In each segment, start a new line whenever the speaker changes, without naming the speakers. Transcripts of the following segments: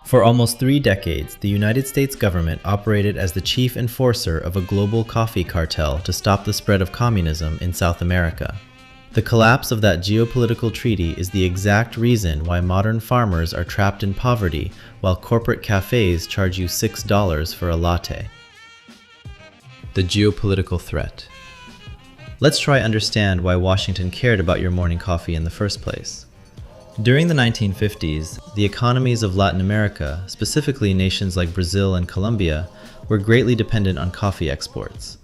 For almost 3 decades, the United States government operated as the chief enforcer of a global coffee cartel to stop the spread of communism in South America. The collapse of that geopolitical treaty is the exact reason why modern farmers are trapped in poverty while corporate cafes charge you $6 for a latte. The geopolitical threat. Let's try understand why Washington cared about your morning coffee in the first place. During the 1950s, the economies of Latin America, specifically nations like Brazil and Colombia, were greatly dependent on coffee exports.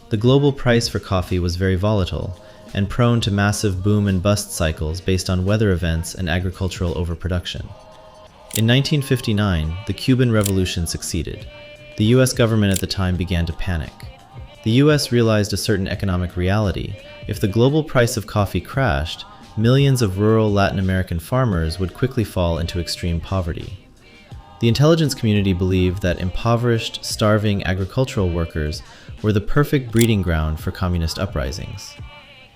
The global price for coffee was very volatile and prone to massive boom and bust cycles based on weather events and agricultural overproduction. In 1959, the Cuban Revolution succeeded. The US government at the time began to panic. The US realized a certain economic reality. If the global price of coffee crashed, millions of rural Latin American farmers would quickly fall into extreme poverty. The intelligence community believed that impoverished, starving agricultural workers were the perfect breeding ground for communist uprisings.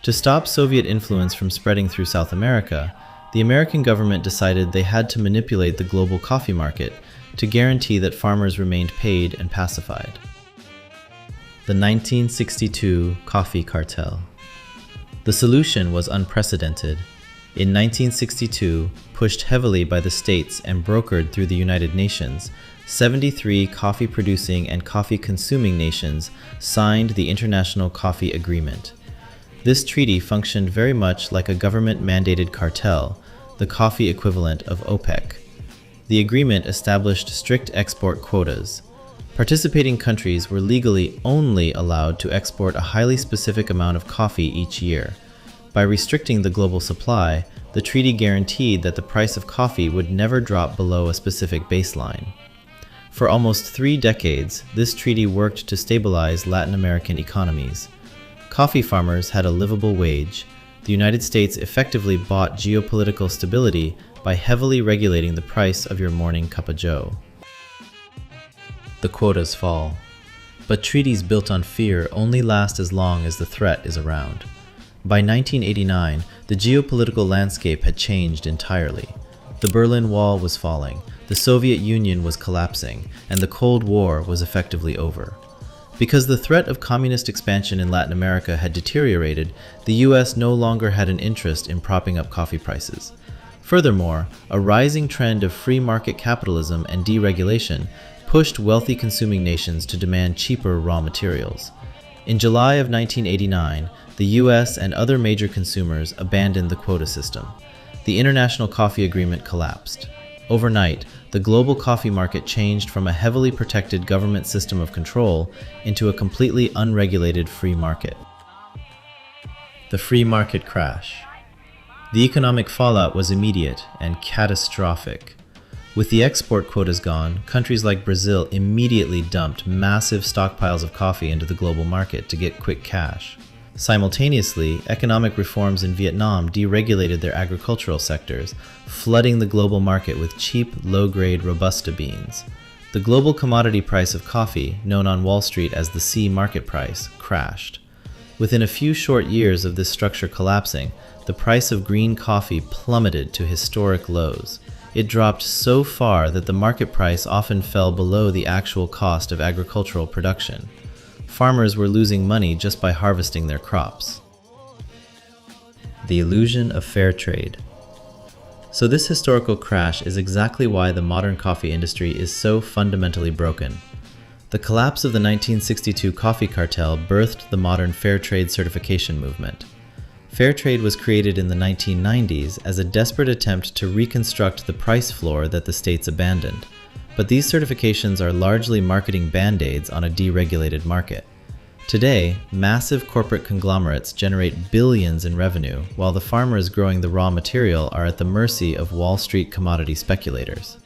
To stop Soviet influence from spreading through South America, the American government decided they had to manipulate the global coffee market to guarantee that farmers remained paid and pacified. The 1962 Coffee Cartel. The solution was unprecedented. In 1962, pushed heavily by the states and brokered through the United Nations, 73 coffee-producing and coffee-consuming nations signed the International Coffee Agreement. This treaty functioned very much like a government-mandated cartel, the coffee equivalent of OPEC. The agreement established strict export quotas. Participating countries were legally only allowed to export a highly specific amount of coffee each year. By restricting the global supply, the treaty guaranteed that the price of coffee would never drop below a specific baseline. For almost 3 decades, this treaty worked to stabilize Latin American economies. Coffee farmers had a livable wage. The United States effectively bought geopolitical stability by heavily regulating the price of your morning cup of joe. The quotas fall. But treaties built on fear only last as long as the threat is around. By 1989, the geopolitical landscape had changed entirely. The Berlin Wall was falling, the Soviet Union was collapsing, and the Cold War was effectively over. Because the threat of communist expansion in Latin America had deteriorated, the US no longer had an interest in propping up coffee prices. Furthermore, a rising trend of free market capitalism and deregulation pushed wealthy consuming nations to demand cheaper raw materials. In July of 1989, the US and other major consumers abandoned the quota system. The International Coffee Agreement collapsed. Overnight, the global coffee market changed from a heavily protected government system of control into a completely unregulated free market. The free market crash. The economic fallout was immediate and catastrophic. With the export quotas gone, countries like Brazil immediately dumped massive stockpiles of coffee into the global market to get quick cash. Simultaneously, economic reforms in Vietnam deregulated their agricultural sectors, flooding the global market with cheap, low-grade Robusta beans. The global commodity price of coffee, known on Wall Street as the C market price, crashed. Within a few short years of this structure collapsing, the price of green coffee plummeted to historic lows. It dropped so far that the market price often fell below the actual cost of agricultural production. Farmers were losing money just by harvesting their crops. The illusion of fair trade. So this historical crash is exactly why the modern coffee industry is so fundamentally broken. The collapse of the 1962 coffee cartel birthed the modern fair trade certification movement. Fair trade was created in the 1990s as a desperate attempt to reconstruct the price floor that the states abandoned. But these certifications are largely marketing band-aids on a deregulated market. Today, massive corporate conglomerates generate billions in revenue, while the farmers growing the raw material are at the mercy of Wall Street commodity speculators.